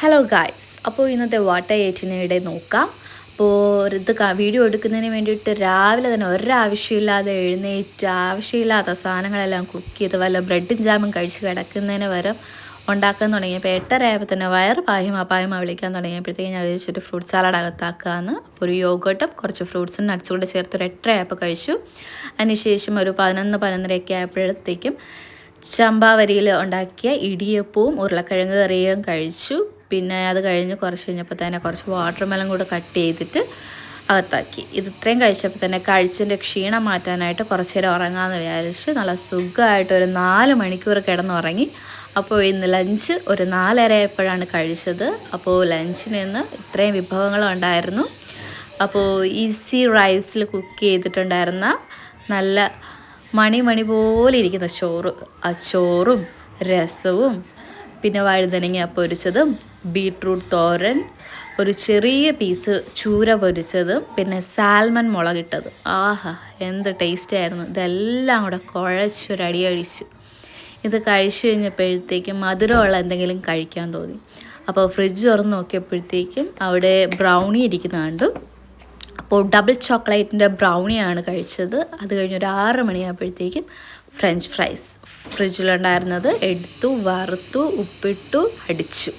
Hello guys, അപ്പോൾ ഇന്നത്തെ water ഏറ്റിനിടെ നോക്കാം. അപ്പോൾ ഇത് വീഡിയോ എടുക്കുന്നതിന് വേണ്ടിയിട്ട് രാവിലെ തന്നെ ഒരാവശ്യമില്ലാതെ എഴുന്നേറ്റ് ആവശ്യമില്ലാത്ത സാധനങ്ങളെല്ലാം കുക്ക് ചെയ്ത് വല്ല ബ്രെഡും ജാമും കഴിച്ച് കിടക്കുന്നതിന് വരം ഉണ്ടാക്കാൻ തുടങ്ങിയപ്പോൾ 8:30 ആയപ്പോൾ തന്നെ വയറ് പായ്മ വിളിക്കാൻ തുടങ്ങിയപ്പോഴത്തേക്കും ഞാൻ വിചാരിച്ചൊരു ഫ്രൂട്ട് സാലഡ് അകത്താക്കാമെന്ന്. അപ്പോൾ ഒരു യോഗട്ടും കുറച്ച് ഫ്രൂട്ട്സും നട്ട്സും കൂടെ ചേർത്ത് ഒരു 8:30 ആയപ്പോൾ കഴിച്ചു. അതിനുശേഷം ഒരു 11-11:30 ആയപ്പോഴത്തേക്കും ചമ്പാവരിയിൽ ഉണ്ടാക്കിയ ഇടിയപ്പവും ഉരുളക്കിഴങ്ങ് കറിയും കഴിച്ചു. പിന്നെ അത് കഴിഞ്ഞ് കുറച്ച് കഴിഞ്ഞപ്പോൾ തന്നെ കുറച്ച് വാട്ടർമെലൺ കൂടെ കട്ട് ചെയ്തിട്ട് അകത്താക്കി. ഇത് ഇത്രയും കഴിച്ചപ്പോൾ തന്നെ കഴിച്ചതിൻ്റെ ക്ഷീണം മാറ്റാനായിട്ട് കുറച്ച് നേരം ഉറങ്ങാമെന്ന് വിചാരിച്ച് നല്ല സുഖമായിട്ട് ഒരു 4 മണിക്കൂർ കിടന്നുറങ്ങി. അപ്പോൾ ഇന്ന് ലഞ്ച് ഒരു 4:30 ആയപ്പോഴാണ് കഴിച്ചത്. അപ്പോൾ ലഞ്ചിന് ഇന്ന് ഇത്രയും വിഭവങ്ങളുണ്ടായിരുന്നു. അപ്പോൾ ഈസി റൈസിൽ കുക്ക് ചെയ്തിട്ടുണ്ടായിരുന്ന നല്ല മണി പോലെ ഇരിക്കുന്ന ചോറ്, ആ ചോറും രസവും പിന്നെ വഴുതനങ്ങ പൊരിച്ചതും ബീട്രൂട്ട് തോരൻ, ഒരു ചെറിയ പീസ് ചൂര പൊരിച്ചതും പിന്നെ സാൽമൺ മുളകിട്ടതും. ആഹാ, എന്ത് ടേസ്റ്റ് ആയിരുന്നു! ഇതെല്ലാം കൂടെ കുഴച്ചൊരടി കഴിച്ചു. ഇത് കഴിച്ചു കഴിഞ്ഞപ്പോഴത്തേക്കും മധുരമുള്ള എന്തെങ്കിലും കഴിക്കാൻ തോന്നി. അപ്പോൾ ഫ്രിഡ്ജ് തുറന്ന് നോക്കിയപ്പോഴത്തേക്കും അവിടെ ബ്രൗണി ഇരിക്കുന്ന കണ്ടു. അപ്പോൾ ഡബിൾ ചോക്ലേറ്റിൻ്റെ ബ്രൗണിയാണ് കഴിച്ചത്. അത് കഴിഞ്ഞ് ഒരു 6 മണിയാകുമ്പോഴത്തേക്കും ഫ്രഞ്ച് ഫ്രൈസ് ഫ്രിഡ്ജിലുണ്ടായിരുന്നത് എടുത്തു, വറുത്തു, ഉപ്പിട്ടു, അടിച്ചു.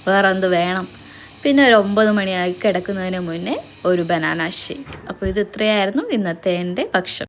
വേറെ എന്ത് വേണം? പിന്നെ ഒരു 9 മണിയായി കിടക്കുന്നതിന് മുന്നേ ഒരു ബനാന ഷേക്ക്. അപ്പോൾ ഇത് ഇത്രയായിരുന്നു ഇന്നത്തെ എൻ്റെ ഭക്ഷണം.